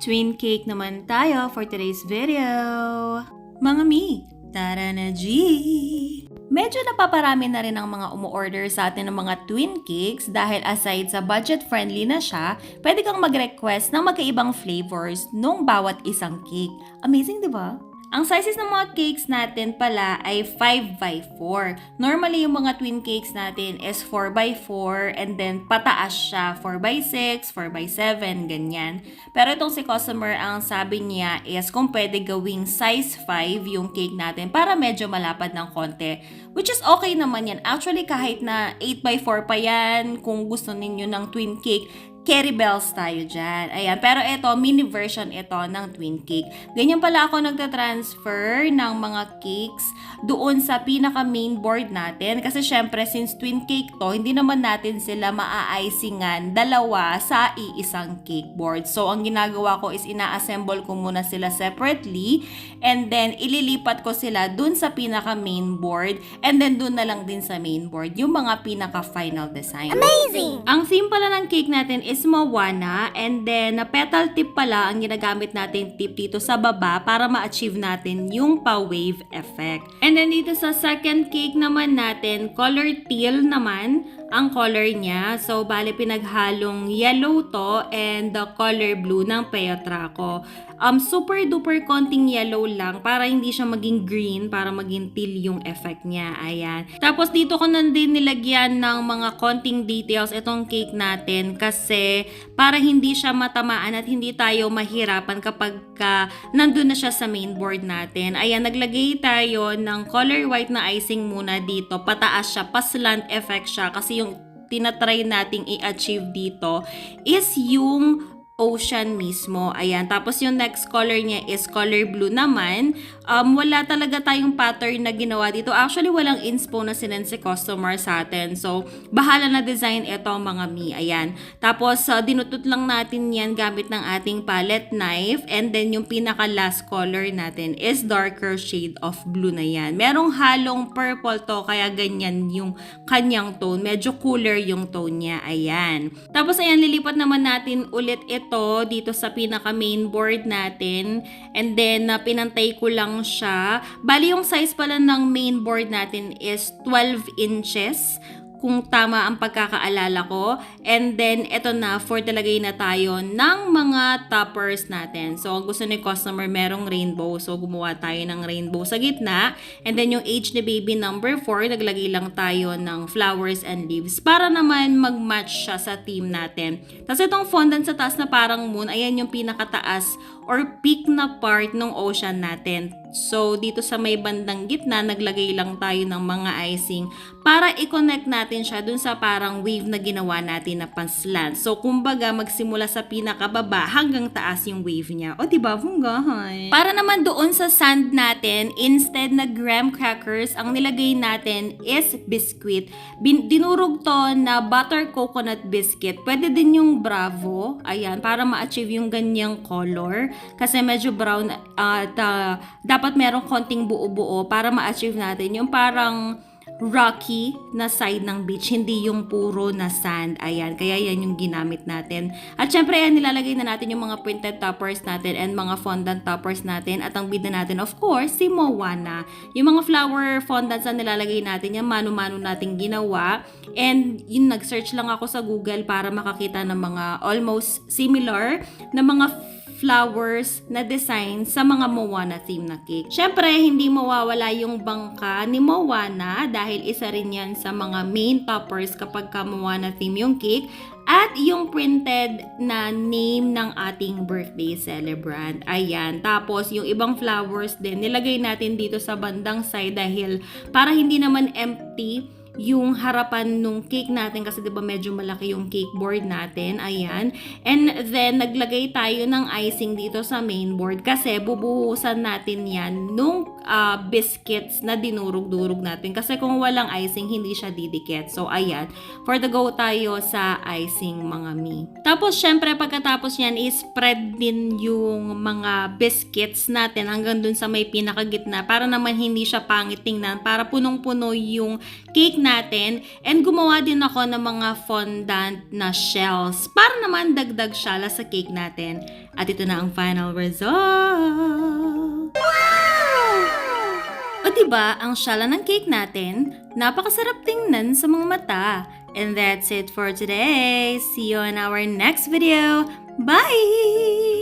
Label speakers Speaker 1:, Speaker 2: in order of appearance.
Speaker 1: Twin cake naman tayo for today's video. Mga mi, tara na G! Medyo napaparami na rin ang mga umu-order sa atin ng mga twin cakes dahil aside sa budget-friendly na siya, pwede kang mag-request ng magkaibang flavors nung bawat isang cake. Amazing, di ba? Ang sizes ng mga cakes natin pala ay 5x4. Normally, yung mga twin cakes natin is 4x4 and then pataas siya 4x6, 4x7, ganyan. Pero itong si customer, ang sabi niya is kung pwede gawing size 5 yung cake natin para medyo malapad ng konti. Which is okay naman yan. Actually, kahit na 8x4 pa yan, kung gusto ninyo ng twin cake, Carry bells tayo dyan. Ayan. Pero ito, mini version ito ng twin cake. Ganyan pala ako nagtatransfer ng mga cakes doon sa pinaka main board natin. Kasi syempre, since twin cake to, hindi naman natin sila maa-icingan dalawa sa iisang cake board. So, ang ginagawa ko is ina-assemble ko muna sila separately and then ililipat ko sila doon sa pinaka main board and then doon na lang din sa main board yung mga pinaka final design.
Speaker 2: Amazing!
Speaker 1: Ang theme pala ng cake natin is Moana and then na petal tip pala ang ginagamit natin tip dito sa baba para ma-achieve natin yung pa-wave effect. And then dito sa second cake naman natin, color teal naman ang color niya. So, bale pinaghalong yellow to and the color blue ng Peyotraco. Super duper konting yellow lang para hindi siya maging green, para maging teal yung effect niya. Ayan. Tapos dito ko na din nilagyan ng mga konting details itong cake natin kasi para hindi siya matamaan at hindi tayo mahirapan kapag nandun na siya sa main board natin. Ayan, naglagay tayo ng color white na icing muna dito. Pataas siya, pa-slant effect siya kasi yung tinatry nating i-achieve dito is yung ocean mismo. Ayan. Tapos yung next color niya is color blue naman. Wala talaga tayong pattern na ginawa dito. Actually, walang inspo na sinend si customer sa atin. So, bahala na design ito mga mi. Ayan. Tapos, dinutut lang natin yan gamit ng ating palette knife. And then, yung pinaka last color natin is darker shade of blue na yan. Merong halong purple to, kaya ganyan yung kanyang tone. Medyo cooler yung tone niya. Ayan. Tapos, ayan, lilipat naman natin ulit ito dito sa pinaka main board natin and then pinantay ko lang siya. Bali yung size pala ng main board natin is 12 inches kung tama ang pagkakaalala ko. And then, eto na, for talagay na tayo ng mga toppers natin. So, ang gusto ni customer, merong rainbow. So, gumawa tayo ng rainbow sa gitna. And then, yung age ni baby number 4, naglagay lang tayo ng flowers and leaves para naman mag-match siya sa theme natin. Tapos, itong fondant sa taas na parang moon, ayan yung pinakataas or peak na part ng ocean natin. So, dito sa may bandang gitna, naglagay lang tayo ng mga icing para i-connect natin siya dun sa parang wave na ginawa natin na pan-slant. So, kumbaga, magsimula sa pinakababa hanggang taas yung wave niya. O, diba? Funggahan. Para naman doon sa sand natin, instead na graham crackers, ang nilagay natin is biscuit. Dinurog to na butter coconut biscuit. Pwede din yung Bravo. Ayan, para ma-achieve yung ganyang color. Kasi medyo brown at dapat merong konting buo-buo para ma-achieve natin yung parang rocky na side ng beach, hindi yung puro na sand. Ayan, kaya yan yung ginamit natin. At syempre, yan, nilalagay na natin yung mga printed toppers natin and mga fondant toppers natin. At ang bida natin, of course, si Moana. Yung mga flower fondants na nilalagay natin, yan, mano-mano nating ginawa. And yun, nag-search lang ako sa Google para makakita ng mga almost similar na mga flowers na design sa mga Moana theme na cake. Syempre, hindi mawawala yung bangka ni Moana dahil isa rin yan sa mga main toppers kapag ka Moana theme yung cake at yung printed na name ng ating birthday celebrant. Ayan. Tapos, yung ibang flowers din, nilagay natin dito sa bandang side dahil para hindi naman empty yung harapan nung cake natin kasi 'di ba medyo malaki yung cake board natin. Ayan. And then naglagay tayo ng icing dito sa main board kasi bubuhusan natin 'yan nung biscuits na dinurog-durog natin. Kasi kung walang icing, hindi siya didikit. So, ayan. For the go tayo sa icing, mga mi. Tapos, syempre, pagkatapos yan, spread din yung mga biscuits natin hanggang dun sa may pinakagitna para naman hindi siya pangit tingnan, para punong-puno yung cake natin. And gumawa din ako ng mga fondant na shells para naman dagdag syala sa cake natin. At ito na ang final result! O diba, ang syala ng cake natin, napakasarap tingnan sa mga mata. And that's it for today. See you in our next video. Bye!